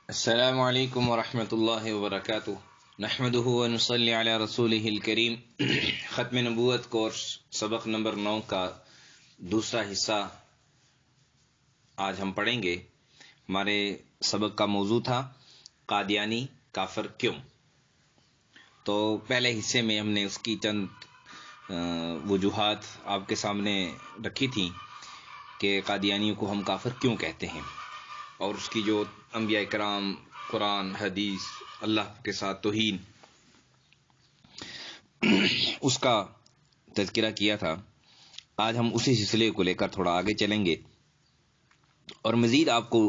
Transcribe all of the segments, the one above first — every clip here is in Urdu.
السلام علیکم ورحمۃ اللہ وبرکاتہ نحمدہ ونصلی علی رسولہ الکریم ختم نبوت کورس سبق نمبر 9 کا دوسرا حصہ آج ہم پڑھیں گے۔ ہمارے سبق کا موضوع تھا قادیانی کافر کیوں۔ تو پہلے حصے میں ہم نے اس کی چند وجوہات آپ کے سامنے رکھی تھیں کہ قادیانیوں کو ہم کافر کیوں کہتے ہیں، اور اس کی جو انبیاء کرام، قرآن، حدیث، اللہ کے ساتھ توہین، اس کا تذکرہ کیا تھا۔ آج ہم اسی سلسلے کو لے کر تھوڑا آگے چلیں گے اور مزید آپ کو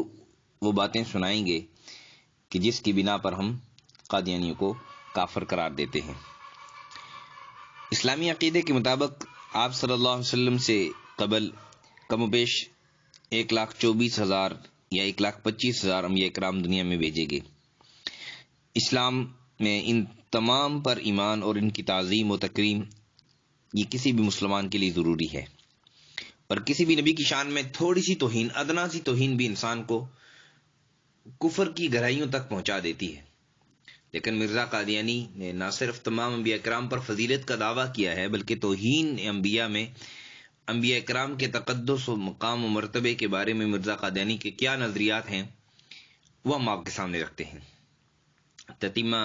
وہ باتیں سنائیں گے کہ جس کی بنا پر ہم قادیانیوں کو کافر قرار دیتے ہیں۔ اسلامی عقیدے کے مطابق آپ صلی اللہ علیہ وسلم سے قبل کم و بیش 1,24,000 یا 1,25,000 انبیاء کرام دنیا میں بھیجے گئے۔ اسلام میں ان تمام پر ایمان اور ان کی تعظیم و تکریم یہ کسی بھی مسلمان کے لیے ضروری ہے، اور کسی بھی نبی کی شان میں تھوڑی سی توہین، ادنا سی توہین بھی انسان کو کفر کی گہرائیوں تک پہنچا دیتی ہے۔ لیکن مرزا قادیانی نے نہ صرف تمام انبیاء کرام پر فضیلت کا دعویٰ کیا ہے، بلکہ توہین انبیاء میں انبیاء کرام کے تقدس و مقام و مرتبے کے بارے میں مرزا قادیانی کے کیا نظریات ہیں وہ ہم آپ کے سامنے رکھتے ہیں۔ تتیمہ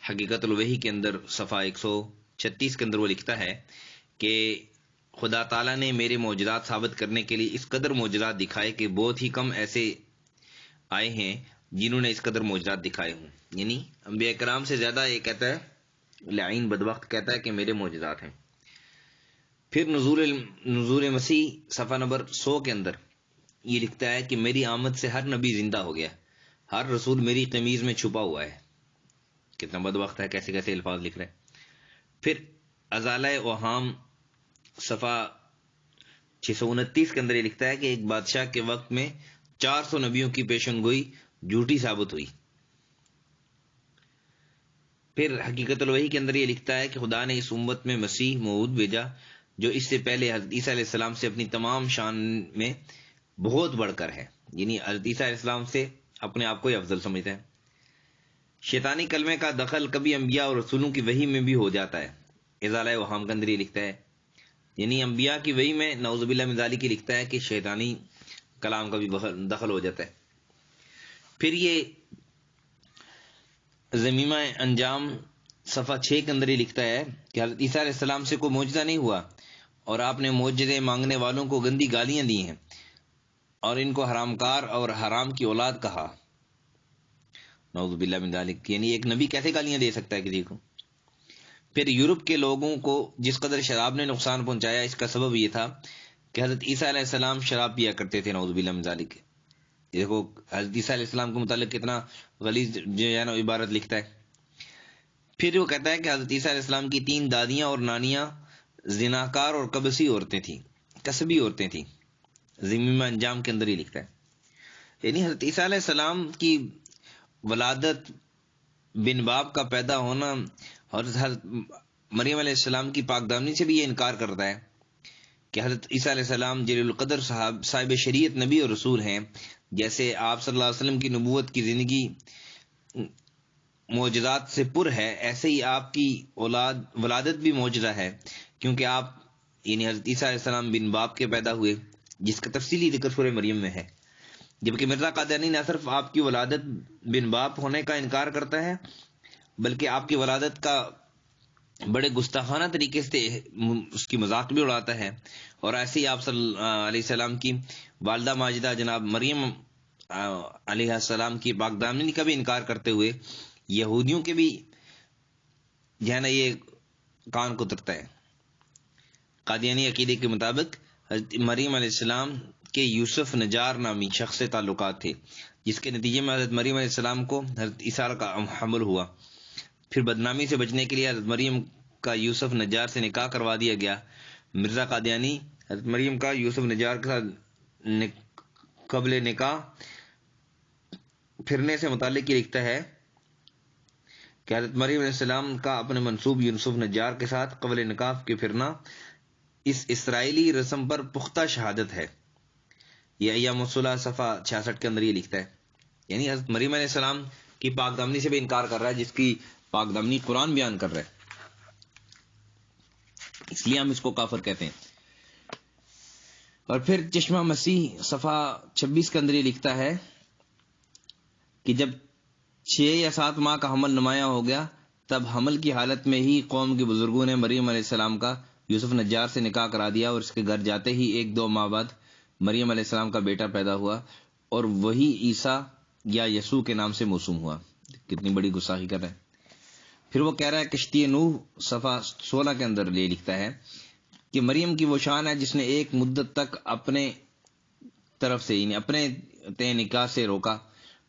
حقیقت الوحی کے اندر صفحہ 136 کے اندر وہ لکھتا ہے کہ خدا تعالیٰ نے میرے معجزات ثابت کرنے کے لیے اس قدر معجزات دکھائے کہ بہت ہی کم ایسے آئے ہیں جنہوں نے اس قدر معجزات دکھائے ہوں۔ یعنی انبیاء کرام سے زیادہ یہ کہتا ہے، لعین بدبخت کہتا ہے کہ میرے معجزات ہیں۔ پھر نزول مسیح صفحہ نمبر 100 کے اندر یہ لکھتا ہے کہ میری آمد سے ہر نبی زندہ ہو گیا، ہر رسول میری قمیض میں چھپا ہوا ہے۔ کتنا بدبخت ہے، کیسے کیسے الفاظ لکھ رہے ہیں۔ پھر ازالہ اوہام صفحہ 629 کے اندر یہ لکھتا ہے کہ ایک بادشاہ کے وقت میں 400 نبیوں کی پیشن گوئی جھوٹی ثابت ہوئی۔ پھر حقیقت الوحی کے اندر یہ لکھتا ہے کہ خدا نے اس امت میں مسیح موعود بھیجا جو اس سے پہلے حضرت عیسیٰ علیہ السلام سے اپنی تمام شان میں بہت بڑھ کر ہے، یعنی حضرت عیسیٰ علیہ السلام سے اپنے آپ کو ہی افضل سمجھتا ہے۔ شیطانی کلمے کا دخل کبھی انبیاء اور رسولوں کی وحی میں بھی ہو جاتا ہے۔ ازالہ اوہام کے اندر یہ لکھتا ہے، یعنی انبیاء کی وحی میں نعوذ باللہ من ذالک کی لکھتا ہے کہ شیطانی کلام کا بھی دخل ہو جاتا ہے۔ پھر یہ ضمیمہ انجام صفحہ 6 کے اندر یہ لکھتا ہے کہ حضرت عیسیٰ علیہ السلام سے کوئی معجزہ نہیں ہوا اور آپ نے معجزے مانگنے والوں کو گندی گالیاں دی ہیں اور ان کو حرام کار اور حرام کی اولاد کہا۔ نعوذ باللہ من ذالک، یعنی ایک نبی کیسے گالیاں دے سکتا ہے کسی کو۔ پھر یورپ کے لوگوں کو جس قدر شراب نے نقصان پہنچایا، اس کا سبب یہ تھا کہ حضرت عیسیٰ علیہ السلام شراب پیا کرتے تھے۔ نعوذ باللہ من ذالک، دیکھو حضرت عیسیٰ علیہ السلام کے متعلق کتنا غلیظ جو ہے نا عبارت لکھتا ہے۔ پھر وہ کہتا ہے کہ حضرت عیسیٰ علیہ السلام کی 3 دادیاں اور نانیاں زناکار اور کبسی عورتیں تھیں، کسبی عورتیں تھیں۔ ضمیمہ انجام کے اندر ہی لکھتا ہے، یعنی حضرت عیسیٰ علیہ السلام کی ولادت، بن باپ کا پیدا ہونا، اور حضرت مریم علیہ السلام کی پاک دامنی سے بھی یہ انکار کرتا ہے کہ حضرت عیسیٰ علیہ السلام جلیل القدر صاحب شریعت نبی اور رسول ہیں۔ جیسے آپ صلی اللہ علیہ وسلم کی نبوت کی زندگی معجزات سے پر ہے، ایسے ہی آپ کی ولادت بھی معجزہ ہے، کیونکہ آپ یعنی حضرت عیسیٰ علیہ السلام بن باپ کے پیدا ہوئے، جس کا تفصیلی ذکر سورہ مریم میں ہے۔ جبکہ مرزا قادیانی نہ صرف آپ کی ولادت بن باپ ہونے کا انکار کرتا ہے، بلکہ آپ کی ولادت کا بڑے گستاخانہ طریقے سے اس کی مذاق بھی اڑاتا ہے، اور ایسے ہی آپ صلی اللہ علیہ وسلم کی والدہ ماجدہ جناب مریم علیہ السلام کی پاک دامنی کا بھی انکار کرتے ہوئے یہودیوں کے بھی جو ہے نا یہ کان کترتا ہے۔ قادیانی عقیدے کے مطابق حضرت مریم علیہ السلام کے یوسف نجار نامی شخص سے تعلقات تھے، جس کے نتیجے میں حضرت مریم علیہ السلام کو حضرت عیسیٰ کا حمل ہوا۔ پھر بدنامی سے بچنے کے لیے حضرت مریم کا یوسف نجار سے نکاح کروا دیا گیا۔ مرزا قادیانی حضرت مریم کا یوسف نجار کے ساتھ قبل نکاح پھرنے سے متعلق یہ لکھتا ہے کہ حضرت مریم علیہ السلام کا اپنے منسوب یوسف نجار کے ساتھ قبل نکاح کے پھرنا اس اسرائیلی رسم پر پختہ شہادت ہے۔ یہ ایام الصلح صفحہ 66 کے اندر یہ لکھتا ہے۔ یعنی حضرت مریم علیہ السلام کی پاک دامنی سے بھی انکار کر رہا ہے، جس کی پاک دامنی قرآن بیان کر رہا ہے، اس لیے ہم اس کو کافر کہتے ہیں۔ اور پھر چشمہ مسیح صفحہ 26 کے اندر یہ لکھتا ہے کہ جب 6 یا 7 ماہ کا حمل نمایاں ہو گیا، تب حمل کی حالت میں ہی قوم کے بزرگوں نے مریم علیہ السلام کا یوسف نجار سے نکاح کرا دیا، اور اس کے گھر جاتے ہی 1-2 ماہ بعد مریم علیہ السلام کا بیٹا پیدا ہوا، اور وہی عیسیٰ یا یسوع کے نام سے موسوم ہوا۔ کتنی بڑی گستاخی کر رہا ہے۔ پھر وہ کہہ رہا ہے کشتی نوح صفحہ 16 کے اندر یہ لکھتا ہے کہ مریم کی وہ شان ہے جس نے ایک مدت تک اپنے طرف سے یعنی اپنے طے نکاح سے روکا،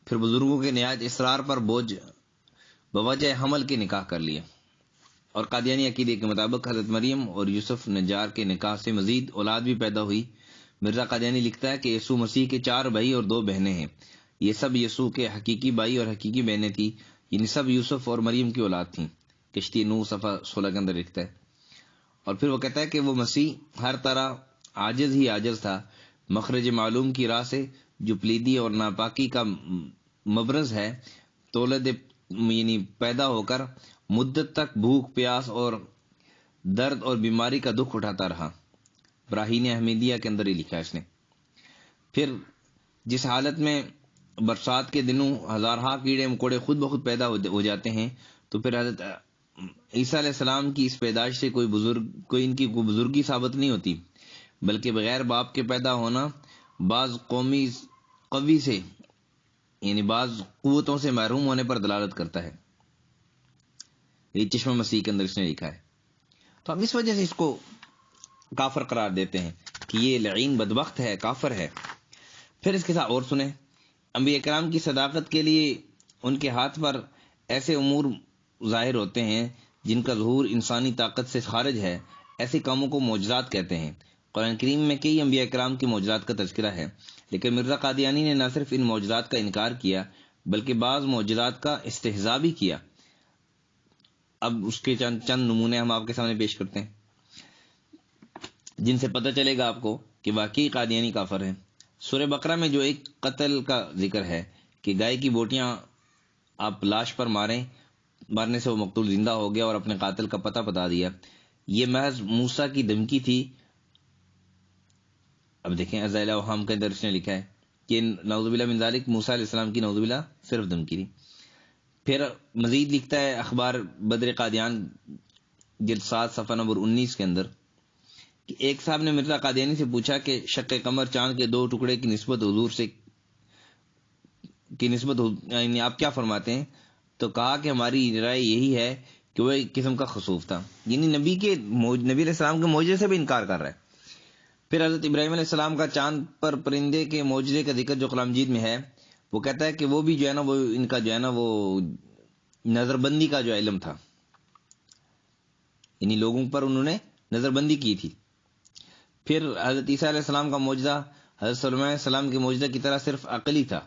پھر بزرگوں کے نہایت اصرار پر بوجھ بوجہ حمل کے نکاح کر لیا۔ اور قادیانی عقیدے کے مطابق حضرت مریم اور یوسف نجار کے نکاح سے مزید اولاد بھی پیدا ہوئی۔ مرزا قادیانی لکھتا ہے کہ یسوع مسیح کے 4 بھائی اور 2 بہنیں ہیں، یہ سب یسوع کے حقیقی بھائی اور حقیقی بہنیں تھیں، یعنی سب یوسف اور مریم کی اولاد تھیں۔ کشتی نوح صفحہ 16 کے اندر لکھتا ہے۔ اور پھر وہ کہتا ہے کہ وہ مسیح ہر طرح عاجز ہی عاجز تھا، مخرج معلوم کی راہ سے جو پلیدی اور ناپاکی کا مبرز ہے، تولد یعنی پیدا ہو کر مدت تک بھوک پیاس اور درد اور بیماری کا دکھ اٹھاتا رہا۔ براہین احمدیہ کے اندر ہی لکھا ہے اس نے۔ پھر جس حالت میں برسات کے دنوں ہزارہا کیڑے مکوڑے خود بخود پیدا ہو جاتے ہیں، تو پھر حضرت عیسیٰ علیہ السلام کی اس پیدائش سے کوئی ان کی بزرگی ثابت نہیں ہوتی، بلکہ بغیر باپ کے پیدا ہونا بعض قوی سے یعنی بعض قوتوں سے محروم ہونے پر دلالت کرتا ہے۔ یہ چشمہ مسیح کے اندر اس نے لکھا ہے۔ تو ہم اس وجہ سے اس کو کافر قرار دیتے ہیں کہ یہ لعین بدبخت ہے، کافر ہے۔ پھر اس کے ساتھ اور سنیں، انبیاء کرام کی صداقت کے لیے ان کے ہاتھ پر ایسے امور ظاہر ہوتے ہیں جن کا ظہور انسانی طاقت سے خارج ہے، ایسے کاموں کو معجزات کہتے ہیں۔ قرآن کریم میں کئی انبیاء کرام کی معجزات کا تذکرہ ہے، لیکن مرزا قادیانی نے نہ صرف ان معجزات کا انکار کیا بلکہ بعض معجزات کا استہزاء بھی کیا۔ اب اس کے چند نمونے ہم آپ کے سامنے پیش کرتے ہیں جن سے پتہ چلے گا آپ کو کہ واقعی قادیانی کافر ہیں۔ سورہ بقرہ میں جو ایک قتل کا ذکر ہے کہ گائے کی بوٹیاں آپ لاش پر مارنے سے وہ مقتول زندہ ہو گیا اور اپنے قاتل کا پتہ بتا دیا، یہ محض موسیٰ کی دھمکی تھی۔ اب دیکھیں ازائل اوہام کے اندر اس نے لکھا ہے کہ نعوذ باللہ من ذالک موسیٰ علیہ السلام کی نعوذ باللہ صرف دھمکی تھی۔ پھر مزید لکھتا ہے اخبار بدر قادیان جلد 7 صفحہ نمبر 19 کے اندر کہ ایک صاحب نے مرزا قادیانی سے پوچھا کہ شق قمر چاند کے 2 ٹکڑے کی نسبت حضور سے یعنی آپ کیا فرماتے ہیں؟ تو کہا کہ ہماری رائے یہی ہے کہ وہ ایک قسم کا خسوف تھا، یعنی نبی علیہ السلام کے معجزے سے بھی انکار کر رہا ہے۔ پھر حضرت ابراہیم علیہ السلام کا چاند پر پرندے کے معجزے کا ذکر جو قلم مجید میں ہے، وہ کہتا ہے کہ وہ بھی جو ہے نا وہ ان کا جو ہے نا وہ نظر بندی کا جو علم تھا، یعنی لوگوں پر انہوں نے نظر بندی کی تھی۔ پھر حضرت عیسیٰ علیہ السلام کا معجزہ حضرت سلیمان علیہ السلام کے معجزہ کی طرح صرف عقلی تھا،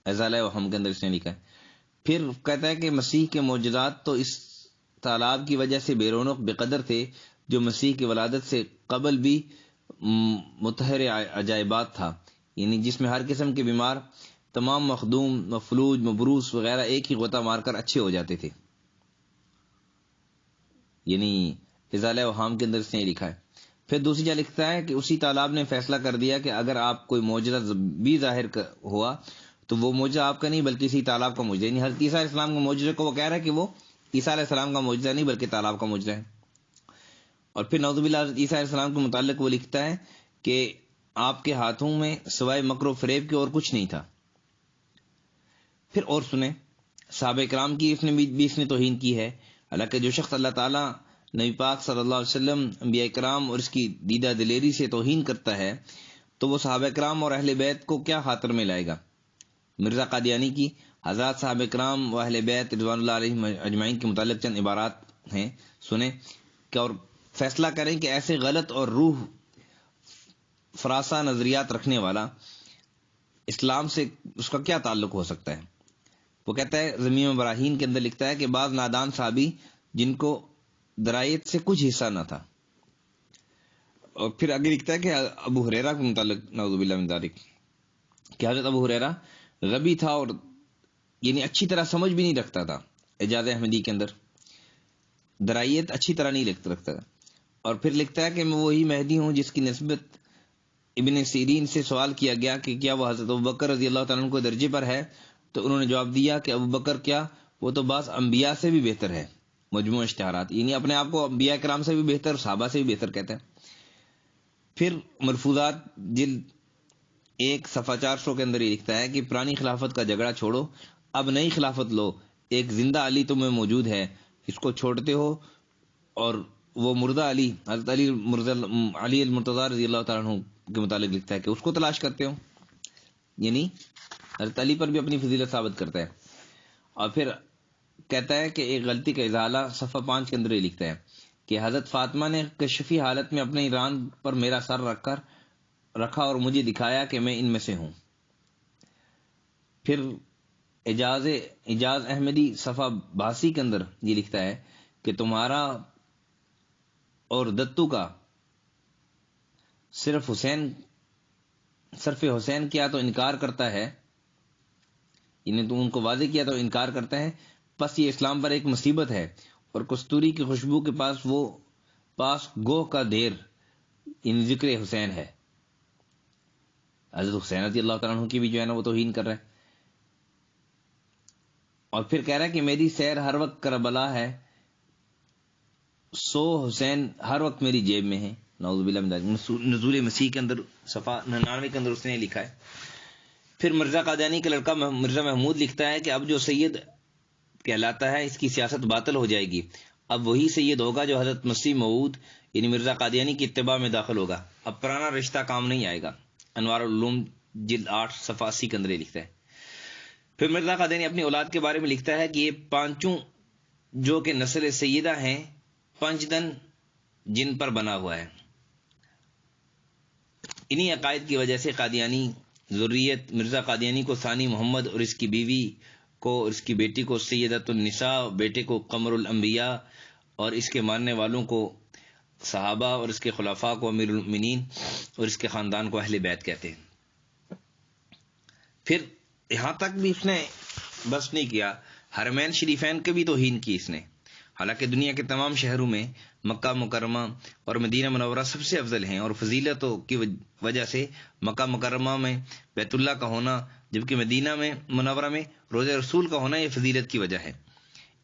ازالہ وہم کے اندر اس نے لکھا ہے۔ پھر کہتا ہے کہ مسیح کے معجزات تو اس طالاب کی وجہ سے بے رونق بے قدر تھے جو مسیح کی ولادت سے قبل بھی متحر عجائبات تھا، یعنی جس میں ہر قسم کے بیمار، تمام مخدوم، مفلوج، مبروس وغیرہ ایک ہی غوطہ مار کر اچھے ہو جاتے تھے، یعنی ازالہ وہام کے اندر اس نے لکھا ہے۔ پھر دوسری جگہ لکھتا ہے کہ اسی طالاب نے فیصلہ کر دیا کہ اگر آپ کوئی معجزہ بھی ظاہر ہوا تو وہ معجزہ آپ کا نہیں بلکہ اسی تالاب کا معجزہ، یعنی حضرت عیسیٰ علیہ السلام کے معجزے کو وہ کہہ رہا ہے کہ وہ عیسیٰ علیہ السلام کا معجزہ نہیں بلکہ تالاب کا معجزہ ہے۔ اور پھر نعوذ باللہ حضرت عیسیٰ علیہ السلام کے متعلق وہ لکھتا ہے کہ آپ کے ہاتھوں میں سوائے مکر و فریب کے اور کچھ نہیں تھا۔ پھر اور سنیں، صحابہ کرام کی اس نے توہین کی ہے، حالانکہ جو شخص اللہ تعالیٰ، نبی پاک صلی اللہ علیہ وسلم، انبیاء کرام اور اس کی دیدہ دلیری سے توہین کرتا ہے تو وہ صحابہ کرام اور اہل بیت کو کیا خاطر میں لائے گا؟ مرزا قادیانی کی حضرات صحابہ کرام و اہل بیت رضوان اللہ علیہم اجمعین کے متعلق چند عبارات ہیں، سنیں کہ اور فیصلہ کریں کہ ایسے غلط اور روح فراسہ نظریات رکھنے والا اسلام سے اس کا کیا تعلق ہو سکتا ہے۔ وہ کہتا ہے زمین براہین کے اندر لکھتا ہے کہ بعض نادان صحابی جن کو درایت سے کچھ حصہ نہ تھا، اور پھر آگے لکھتا ہے کہ ابو ہریرہ کے متعلق نعوذ باللہ من ذالک کہ حضرت ابو ہریرہ غبی تھا اور یعنی اچھی طرح سمجھ بھی نہیں رکھتا تھا، اعجاز احمدی کے اندر درائیت اچھی طرح نہیں رکھتا تھا. اور پھر لکھتا ہے کہ میں وہی مہدی ہوں جس کی نسبت ابن سیرین سے سوال کیا گیا کہ کیا وہ حضرت ابوبکر رضی اللہ تعالیٰ عنہ کو درجے پر ہے، تو انہوں نے جواب دیا کہ ابوبکر کیا، وہ تو بعض انبیاء سے بھی بہتر ہے. مجموع اشتہارات، یعنی اپنے آپ کو انبیاء کرام سے بھی بہتر، صحابہ سے بھی بہتر کہتا ہے. پھر مرفوضات جلد 1 صفحہ 400 کے اندر یہ لکھتا ہے کہ پرانی خلافت کا جھگڑا چھوڑو، اب نئی خلافت لو، ایک زندہ علی تمہیں موجود ہے، اس کو چھوڑتے ہو، اور وہ مردہ علی حضرت علی المرتضی رضی اللہ تعالیٰ عنہ کے متعلق لکھتا ہے کہ اس کو تلاش کرتے ہو، یعنی حضرت علی پر بھی اپنی فضیلت ثابت کرتا ہے. اور پھر کہتا ہے کہ ایک غلطی کا ازالہ صفحہ 5 کے اندر یہ لکھتا ہے کہ حضرت فاطمہ نے کشفی حالت میں اپنے ران پر میرا سر رکھا اور مجھے دکھایا کہ میں ان میں سے ہوں. پھر اعجاز احمدی صفحہ 82 کے اندر یہ لکھتا ہے کہ تمہارا اور دتو کا صرف حسین کیا تو انکار کرتا ہے، یعنی تم ان کو واضح کیا تو انکار کرتا ہے، پس یہ اسلام پر ایک مصیبت ہے. اور کستوری کی خوشبو کے پاس گوہ کا دیر، یعنی ذکر حسین ہے. حضرت حسین رضی اللہ تعالیٰ عنہ کی بھی جو ہے نا وہ توہین کر رہا ہے. اور پھر کہہ رہا ہے کہ میری سیر ہر وقت کربلا ہے، سو حسین ہر وقت میری جیب میں ہے. نعوذ باللہ من ذلک. نزول مسیح کے اندر صفحہ 99 کے اندر اس نے لکھا ہے. پھر مرزا قادیانی کا لڑکا مرزا محمود لکھتا ہے کہ اب جو سید کہلاتا ہے اس کی سیاست باطل ہو جائے گی، اب وہی سید ہوگا جو حضرت مسیح موعود یعنی مرزا قادیانی کی اتباع میں داخل ہوگا، اب پرانا رشتہ کام نہیں آئے گا. انوار العلوم جلد 8 صفحہ 80 کے اندر یہ لکھتا ہے. پھر مرزا قادیانی اپنی اولاد کے بارے میں لکھتا ہے کہ یہ پانچوں جو کہ نسل سیدہ ہیں، پنجدن جن پر بنا ہوا ہے. انہی عقائد کی وجہ سے قادیانی ذریت مرزا قادیانی کو ثانی محمد اور اس کی بیوی کو اور اس کی بیٹی کو سیدۃ النساء، بیٹے کو قمر الانبیاء اور اس کے ماننے والوں کو صحابہ اور اس کے خلفاء کو امیر المؤمنین اور اس کے خاندان کو اہل بیت کہتے ہیں. پھر یہاں تک بھی اس نے بس نہیں کیا، حرمین شریفین کے بھی توہین کی اس نے. حالانکہ دنیا کے تمام شہروں میں مکہ مکرمہ اور مدینہ منورہ سب سے افضل ہیں، اور فضیلتوں کی وجہ سے مکہ مکرمہ میں بیت اللہ کا ہونا جبکہ مدینہ میں منورہ میں روضہ رسول کا ہونا یہ فضیلت کی وجہ ہے.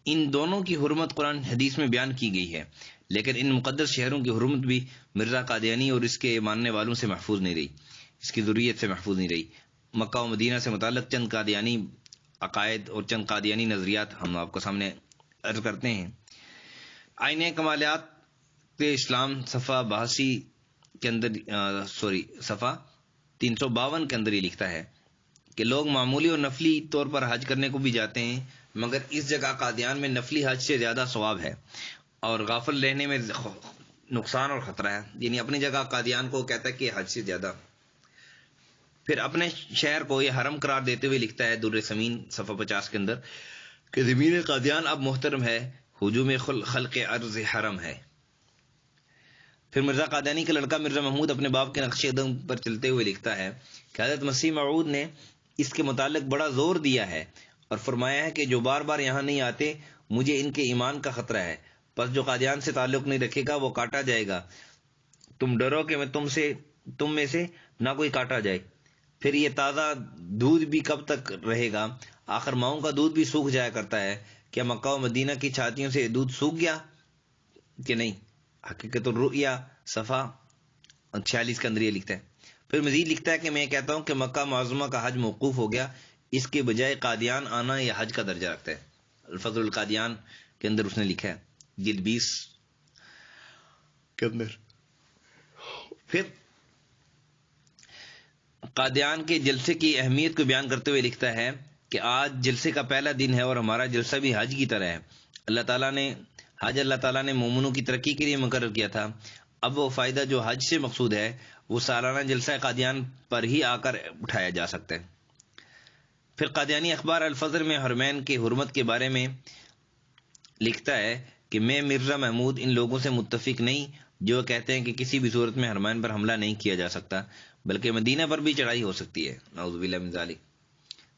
ان دونوں کی حرمت قرآن حدیث میں بیان کی گئی ہے، لیکن ان مقدس شہروں کی حرمت بھی مرزا قادیانی اور اس کے ماننے والوں سے محفوظ نہیں رہی، اس کی ذریت سے محفوظ نہیں رہی. مکہ و مدینہ سے متعلق چند قادیانی عقائد اور چند قادیانی نظریات ہم آپ کو سامنے عرض کرتے ہیں. آئینِ کمالیات اسلام صفحہ 82 کے اندر صفحہ 352 کے اندر یہ لکھتا ہے کہ لوگ معمولی اور نفلی طور پر حج کرنے کو بھی جاتے ہیں، مگر اس جگہ قادیان میں نفلی حج سے زیادہ ثواب ہے اور غافل رہنے میں نقصان اور خطرہ ہے. یعنی اپنی جگہ قادیان کو کہتا ہے کہ حج سے زیادہ. پھر اپنے شہر کو یہ حرم قرار دیتے ہوئے لکھتا ہے در سمین صفحہ 50 کے اندر کہ زمین قادیان اب محترم ہے، ہجوم خلق ارض حرم ہے. پھر مرزا قادیانی کا لڑکا مرزا محمود اپنے باپ کے نقش قدم پر چلتے ہوئے لکھتا ہے کہ حضرت مسیح موعود نے اس کے متعلق بڑا زور دیا ہے اور فرمایا ہے کہ جو بار بار یہاں نہیں آتے مجھے ان کے ایمان کا خطرہ ہے، پس جو قادیان سے تعلق نہیں رکھے گا وہ کاٹا جائے گا. تم ڈرو کہ میں تم میں سے نہ کوئی کاٹا جائے. پھر یہ تازہ دودھ بھی کب تک رہے گا؟ آخر ماؤں کا دودھ بھی سوکھ جایا کرتا ہے، کیا مکہ و مدینہ کی چھاتیوں سے دودھ سوکھ گیا کہ نہیں؟ حقیقت الرؤیا صفحہ 46 کے اندر یہ لکھتا ہے. پھر مزید لکھتا ہے کہ میں کہتا ہوں کہ مکہ معظمہ کا حج موقوف ہو گیا، اس کے بجائے قادیان آنا یہ حج کا درجہ رکھتا ہے. الفضل القادیان کے اندر اس نے لکھا ہے جلد 20 کے اندر. پھر قادیان کے جلسے کی اہمیت کو بیان کرتے ہوئے لکھتا ہے کہ آج جلسے کا پہلا دن ہے اور ہمارا جلسہ بھی حج کی طرح ہے. اللہ تعالیٰ نے مومنوں کی ترقی کے لیے مقرر کیا تھا. اب وہ فائدہ جو حج سے مقصود ہے وہ سالانہ جلسہ قادیان پر ہی آ کر اٹھایا جا سکتا ہے. پھر قادیانی اخبار الفضل میں حرمین کی حرمت کے بارے میں لکھتا ہے کہ میں مرزا محمود ان لوگوں سے متفق نہیں جو کہتے ہیں کہ کسی بھی صورت میں حرمین پر حملہ نہیں کیا جا سکتا بلکہ مدینہ پر بھی چڑھائی ہو سکتی ہے. نعوذ باللہ من ذلک.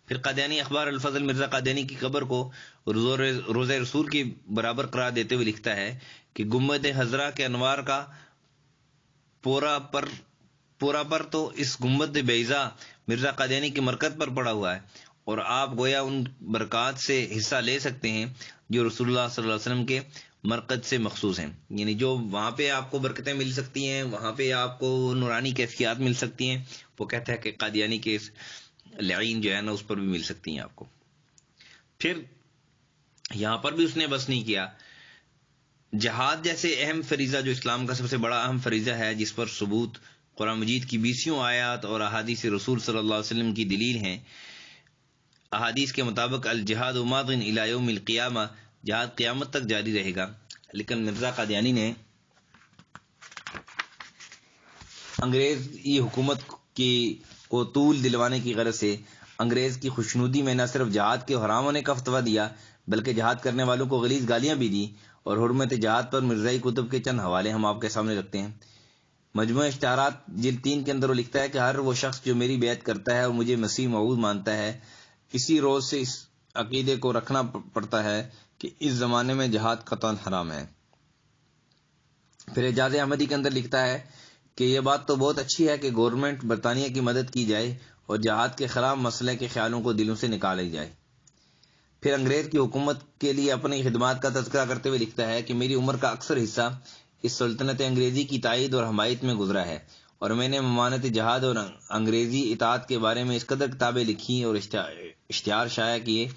پھر قادیانی اخبار الفضل مرزا قادیانی کی قبر کو روزہ رسول کے برابر قرار دیتے ہوئے لکھتا ہے کہ گنبد خضرا کے انوار کا پورا پر تو اس گنبد بیضا مرزا قادیانی کے مرکز پر پڑا ہوا ہے، اور آپ گویا ان برکات سے حصہ لے سکتے ہیں جو رسول اللہ صلی اللہ علیہ وسلم کے مرکز سے مخصوص ہیں. یعنی جو وہاں پہ آپ کو برکتیں مل سکتی ہیں، وہاں پہ آپ کو نورانی کیفیات مل سکتی ہیں، وہ کہتا ہے کہ قادیانی کے لعین جو ہے نا اس پر بھی مل سکتی ہیں آپ کو. پھر یہاں پر بھی اس نے بس نہیں کیا. جہاد جیسے اہم فریضہ جو اسلام کا سب سے بڑا اہم فریضہ ہے، جس پر ثبوت قرآن مجید کی 20 آیات اور احادیث رسول صلی اللہ علیہ وسلم کی دلیل ہیں. احادیث کے مطابق الجہاد ماض الی یوم القیامہ، جہاد قیامت تک جاری رہے گا. لیکن مرزا قادیانی نے انگریزی حکومت کو طول دلوانے کی غرض سے انگریز کی خوشنودی میں نہ صرف جہاد کے حرام ہونے کا فتویٰ دیا، بلکہ جہاد کرنے والوں کو غلیظ گالیاں بھی دی. اور حرمت جہاد پر مرزائی کتب کے چند حوالے ہم آپ کے سامنے رکھتے ہیں. مجموعہ اشتہارات جلد 3 کے اندر وہ لکھتا ہے کہ ہر وہ شخص جو میری بیعت کرتا ہے اور مجھے مسیح موعود مانتا ہے، اسی روز سے اس عقیدے کو رکھنا پڑتا ہے کہ اس زمانے میں جہاد قطعاً حرام ہے. پھر اعجاز احمدی کے اندر لکھتا ہے کہ یہ بات تو بہت اچھی ہے کہ گورنمنٹ برطانیہ کی مدد کی جائے اور جہاد کے خلاف مسئلے کے خیالوں کو دلوں سے نکالی جائے. پھر انگریز کی حکومت کے لیے اپنی خدمات کا تذکرہ کرتے ہوئے لکھتا ہے کہ میری عمر کا اکثر حصہ اس سلطنت انگریزی کی تائید اور حمایت میں گزرا ہے، اور میں نے ممانعت جہاد اور انگریزی اطاعت کے بارے میں اس قدر کتابیں لکھی اور اشتہار شائع کیے،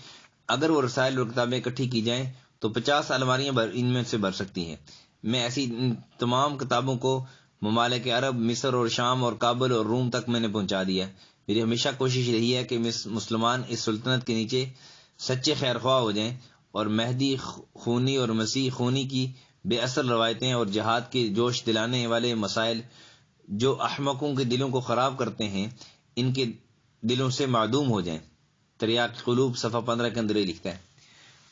اگر وہ رسائل اور کتابیں اکٹھی کی جائیں تو 50 الماریاں ان میں سے بھر سکتی ہیں. میں ایسی تمام کتابوں کو ممالک عرب، مصر اور شام اور کابل اور روم تک میں نے پہنچا دیا. میری ہمیشہ کوشش رہی ہے کہ مسلمان اس سلطنت کے نیچے سچے خیر خواہ ہو جائیں، اور مہدی خونی اور مسیح خونی کی بے اثر روایتیں اور جہاد کے جوش دلانے والے مسائل جو احمقوں کے دلوں کو خراب کرتے ہیں، ان کے دلوں سے معدوم ہو جائیں. تریاق قلوب صفحہ 15 کے اندر یہ لکھتا ہے.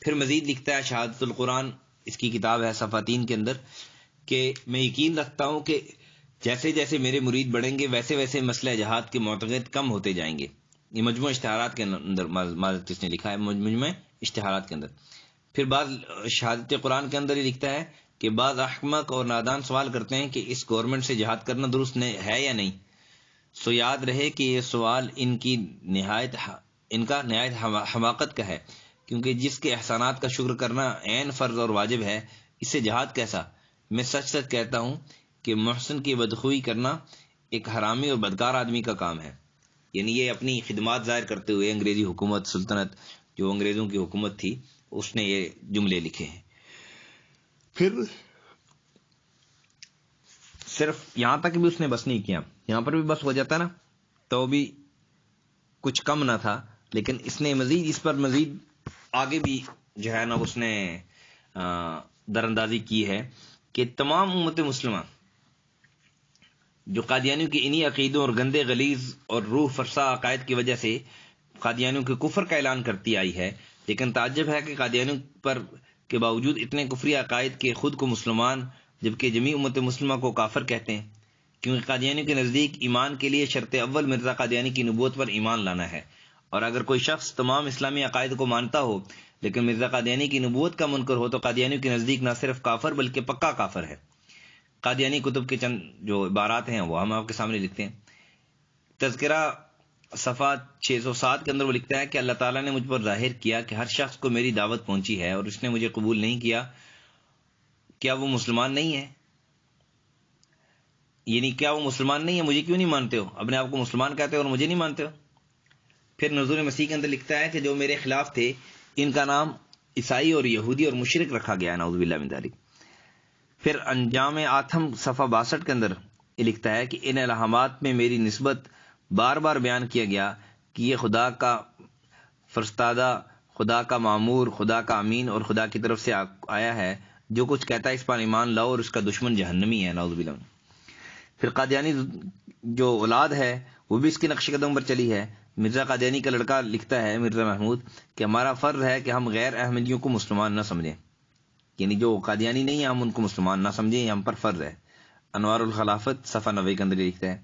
پھر مزید لکھتا ہے شہادت القرآن، اس کی کتاب ہے، صفحہ 3 کے اندر، کہ میں یقین رکھتا ہوں کہ جیسے جیسے میرے مرید بڑھیں گے ویسے ویسے مسئلہ جہاد کے معتقد کم ہوتے جائیں گے. یہ مجموعہ اشتہارات کے اندر معذرت اس نے لکھا ہے، مجموعہ اشتہارات کے اندر. پھر بعض شہادت قرآن کے اندر یہ لکھتا ہے کہ بعض احمق اور نادان سوال کرتے ہیں کہ اس گورنمنٹ سے جہاد کرنا درست ہے یا نہیں. سو یاد رہے کہ یہ سوال ان کا نہایت حماقت کا ہے، کیونکہ جس کے احسانات کا شکر کرنا عین فرض اور واجب ہے، اس سے جہاد کیسا؟ میں سچ سچ کہتا ہوں کہ محسن کی بدخوئی کرنا ایک حرامی اور بدکار آدمی کا کام ہے. یعنی یہ اپنی خدمات ظاہر کرتے ہوئے انگریزی حکومت، سلطنت جو انگریزوں کی حکومت تھی، اس نے یہ جملے لکھے ہیں. پھر صرف یہاں تک بھی اس نے بس نہیں کیا، یہاں پر بھی بس ہو جاتا نا تو بھی کچھ کم نہ تھا، لیکن اس نے اس پر مزید آگے بھی جو ہے نا اس نے دراندازی کی ہے کہ تمام امت مسلمہ جو قادیانیوں کے انہی عقیدوں اور گندے غلیظ اور روح فرسا عقائد کی وجہ سے قادیانیوں کے کفر کا اعلان کرتی آئی ہے، لیکن تعجب ہے کہ قادیانیوں پر کے باوجود اتنے کفری عقائد کے خود کو مسلمان جبکہ جمیع امت مسلمہ کو کافر کہتے ہیں، کیونکہ قادیانیوں کے نزدیک ایمان کے لیے شرط اول مرزا قادیانی کی نبوت پر ایمان لانا ہے. اور اگر کوئی شخص تمام اسلامی عقائد کو مانتا ہو لیکن مرزا قادیانی کی نبوت کا منکر ہو تو قادیانیوں کے نزدیک نہ صرف کافر بلکہ پکا کافر ہے. قادیانی کتب کے چند جو عبارات ہیں وہ ہم آپ کے سامنے لکھتے ہیں. تذکرہ صفحہ 607 کے اندر وہ لکھتا ہے کہ اللہ تعالیٰ نے مجھ پر ظاہر کیا کہ ہر شخص کو میری دعوت پہنچی ہے اور اس نے مجھے قبول نہیں کیا، کیا وہ مسلمان نہیں ہے؟ یعنی کیا وہ مسلمان نہیں ہے؟ مجھے کیوں نہیں مانتے ہو؟ اپنے آپ کو مسلمان کہتے ہو اور مجھے نہیں مانتے ہو؟ پھر نزول مسیح کے اندر لکھتا ہے کہ جو میرے خلاف تھے ان کا نام عیسائی اور یہودی اور مشرک رکھا گیا ہے، نعوذ باللہ من ذالک. پھر انجام آتم صفحہ 62 کے اندر یہ لکھتا ہے کہ ان الہامات میں میری نسبت بار بار بیان کیا گیا کہ یہ خدا کا فرستادہ، خدا کا معمور، خدا کا امین اور خدا کی طرف سے آیا ہے. جو کچھ کہتا ہے اس پر ایمان لاؤ اور اس کا دشمن جہنمی ہے، نعوذ باللہ. پھر قادیانی جو اولاد ہے وہ بھی اس کے نقش قدم پر چلی ہے. مرزا قادیانی کا لڑکا لکھتا ہے، مرزا محمود، کہ ہمارا فرض ہے کہ ہم غیر احمدیوں کو مسلمان نہ سمجھیں، یعنی جو قادیانی نہیں ہیں ہم ان کو مسلمان نہ سمجھیں، یہ ہم پر فرض ہے. انوار الخلافت صفحہ 90 کے اندر لکھتا ہے.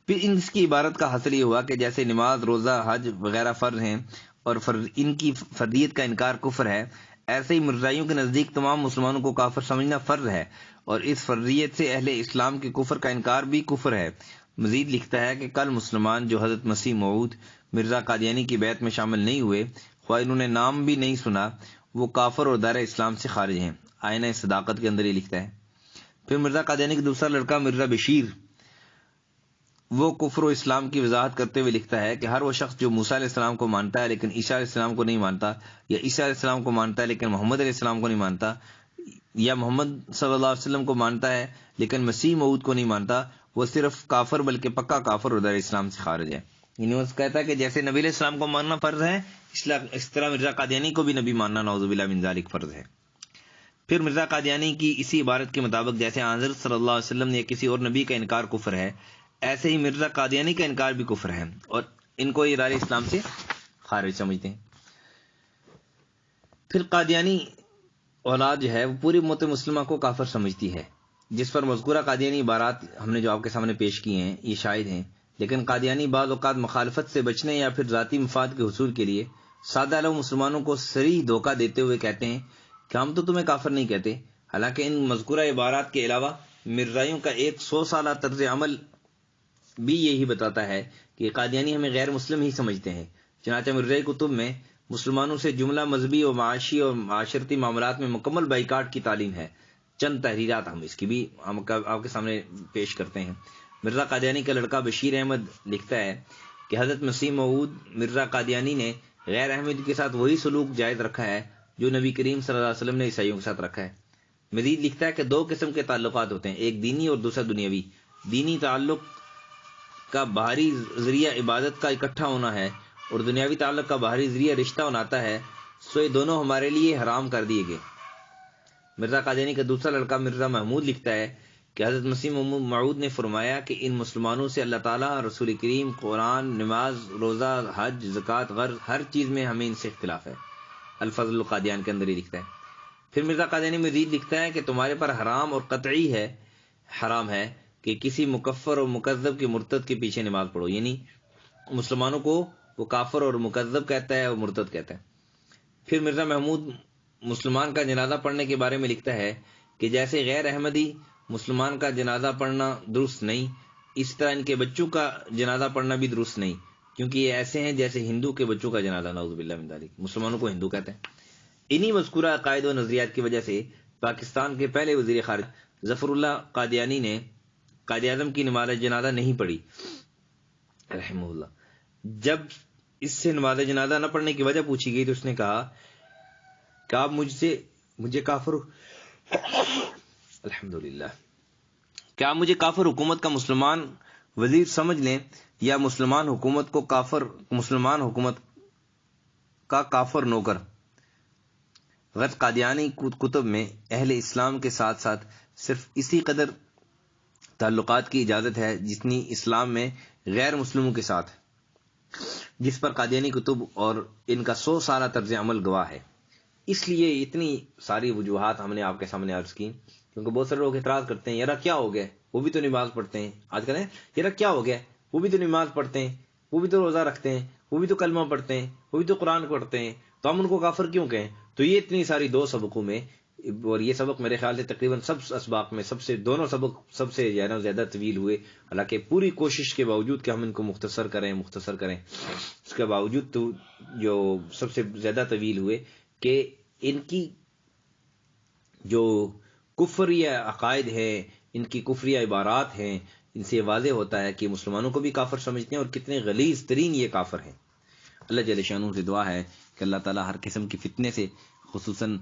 پھر اس کی عبارت کا حاصل یہ ہوا کہ جیسے نماز، روزہ، حج وغیرہ فرض ہیں اور ان کی فرضیت کا انکار کفر ہے، ایسے ہی مرزائیوں کے نزدیک تمام مسلمانوں کو کافر سمجھنا فرض ہے، اور اس فرضیت سے اہل اسلام کے کفر کا انکار بھی کفر ہے۔ مزید لکھتا ہے کہ کل مسلمان جو حضرت مسیح موعود مرزا قادیانی کی بیعت میں شامل نہیں ہوئے، خواہ انہوں نے نام بھی نہیں سنا، وہ کافر اور دائرہ اسلام سے خارج ہیں۔ آئینہ صداقت کے اندر یہ لکھتا ہے۔ پھر مرزا قادیانی کا دوسرا لڑکا مرزا بشیر، وہ کفر و اسلام کی وضاحت کرتے ہوئے لکھتا ہے کہ ہر وہ شخص جو موسیٰ علیہ السلام کو مانتا ہے لیکن عیسیٰ علیہ السلام کو نہیں مانتا، یا عیسیٰ علیہ السلام کو مانتا ہے لیکن محمد علیہ السلام کو نہیں مانتا، یا محمد صلی اللہ علیہ وسلم کو مانتا ہے لیکن مسیح موعود کو نہیں مانتا، وہ صرف کافر بلکہ پکا کافر اور دائرہ اسلام سے خارج ہے۔ یعنی وہ کہتا ہے کہ جیسے نبی علیہ السلام کو ماننا فرض ہے، اس طرح مرزا قادیانی کو بھی نبی ماننا نعوذ باللہ من ذالک فرض ہے۔ پھر مرزا قادیانی کی اسی عبارت کے مطابق جیسے حضرت صلی اللہ علیہ وسلم نے کسی اور نبی کا انکار کفر ہے، ایسے ہی مرزا قادیانی کا انکار بھی کفر ہے، اور ان کو یہ دائرہ اسلام سے خارج سمجھتے ہیں۔ پھر قادیانی اولاد جو ہے وہ پوری امت مسلمہ کو کافر سمجھتی ہے، جس پر مذکورہ قادیانی عبارات ہم نے جو آپ کے سامنے پیش کی ہیں یہ شاہد ہیں، لیکن قادیانی بعض اوقات مخالفت سے بچنے یا پھر ذاتی مفاد کے حصول کے لیے سادہ لو مسلمانوں کو صریح دھوکہ دیتے ہوئے کہتے ہیں کہ ہم تو تمہیں کافر نہیں کہتے، حالانکہ ان مذکورہ عبارات کے علاوہ مرزائیوں کا ایک 100 سالہ طرز عمل بھی یہی بتاتا ہے کہ قادیانی ہمیں غیر مسلم ہی سمجھتے ہیں۔ چنانچہ مرزائی کتب میں مسلمانوں سے جملہ مذہبی اور معاشی اور معاشرتی معاملات میں مکمل بائیکاٹ کی تعلیم ہے۔ چند تحریرات ہم اس کی بھی آپ کے سامنے پیش کرتے ہیں۔ مرزا قادیانی کا لڑکا بشیر احمد لکھتا ہے کہ حضرت مسیح موعود مرزا قادیانی نے غیر احمد کے ساتھ وہی سلوک جائز رکھا ہے جو نبی کریم صلی اللہ علیہ وسلم نے عیسائیوں کے ساتھ رکھا ہے۔ مزید لکھتا ہے کہ 2 قسم کے تعلقات ہوتے ہیں، ایک دینی اور دوسرا دنیاوی۔ دینی تعلق کا باہری ذریعہ عبادت کا اکٹھا ہونا ہے اور دنیاوی تعلق کا باہری ذریعہ رشتہ بناتا ہے، سو یہ دونوں ہمارے لیے حرام کر دیے گئے۔ مرزا قادیانی کا دوسرا لڑکا مرزا محمود لکھتا ہے کہ حضرت مسیح موعود نے فرمایا کہ ان مسلمانوں سے اللہ تعالیٰ، رسول کریم، قرآن، نماز، روزہ، حج، زکوٰۃ، غرض ہر چیز میں ہمیں ان سے اختلاف ہے۔ الفضل القادیان کے اندر ہی لکھتا ہے۔ پھر مرزا قادیانی مزید لکھتا ہے کہ تمہارے پر حرام اور قطعی ہے، حرام ہے کہ کسی مکفر اور مکذب کے مرتد کے پیچھے نماز پڑھو، یعنی مسلمانوں کو وہ کافر اور مکذب کہتا ہے اور مرتد کہتا ہے۔ پھر مرزا محمود مسلمان کا جنازہ پڑھنے کے بارے میں لکھتا ہے کہ جیسے غیر احمدی مسلمان کا جنازہ پڑھنا درست نہیں، اس طرح ان کے بچوں کا جنازہ پڑھنا بھی درست نہیں، کیونکہ یہ ایسے ہیں جیسے ہندو کے بچوں کا جنازہ، نعوذ باللہ من ذالک، مسلمانوں کو ہندو کہتے ہیں۔ انہی مذکورہ عقائد و نظریات کی وجہ سے پاکستان کے پہلے وزیر خارجہ ظفر اللہ قادیانی نے قائد اعظم کی نماز جنازہ نہیں پڑھی رحمہ اللہ۔ جب اس سے نماز جنازہ نہ پڑھنے کی وجہ پوچھی گئی تو اس نے کہا کہ آپ مجھے کافر الحمدللہ کیا آپ مجھے کافر حکومت کا مسلمان وزیر سمجھ لیں یا مسلمان حکومت کا کافر نوکر؟ غرض قادیانی کتب میں اہل اسلام کے ساتھ ساتھ صرف اسی قدر تعلقات کی اجازت ہے جتنی اسلام میں غیر مسلموں کے ساتھ، جس پر قادیانی کتب اور ان کا 100 سالہ طرز عمل گواہ ہے۔ اس لیے اتنی ساری وجوہات ہم نے آپ کے سامنے عرض کی، کیونکہ بہت سارے لوگ اعتراض کرتے ہیں یار کیا ہو گیا، وہ بھی تو نماز پڑھتے ہیں، آج کل یار کیا ہو گیا، وہ بھی تو نماز پڑھتے ہیں، وہ بھی تو روزہ رکھتے ہیں، وہ بھی تو کلمہ پڑھتے ہیں، وہ بھی تو قرآن پڑھتے ہیں، تو ہم ان کو کافر کیوں کہیں؟ تو یہ اتنی ساری 2 سبقوں میں، اور یہ سبق میرے خیال سے تقریباً سب اسباق میں دونوں سبق سب سے زیادہ طویل ہوئے، حالانکہ پوری کوشش کے باوجود کہ ہم ان کو مختصر کریں اس کے باوجود تو جو سب سے زیادہ طویل ہوئے کہ ان کی جو کفریہ عقائد ہیں، ان کی کفریہ عبارات ہیں، ان سے واضح ہوتا ہے کہ مسلمانوں کو بھی کافر سمجھتے ہیں اور کتنے غلیظ ترین یہ کافر ہیں۔ اللہ جل شانہ سے دعا ہے کہ اللہ تعالیٰ ہر قسم کی فتنے سے، خصوصاً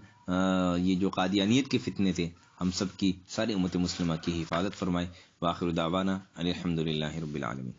یہ جو قادیانیت کے فتنے سے، ہم سب کی ساری امت مسلمہ کی حفاظت فرمائے۔ وآخر دعوانا ان الحمد للہ رب العالمین۔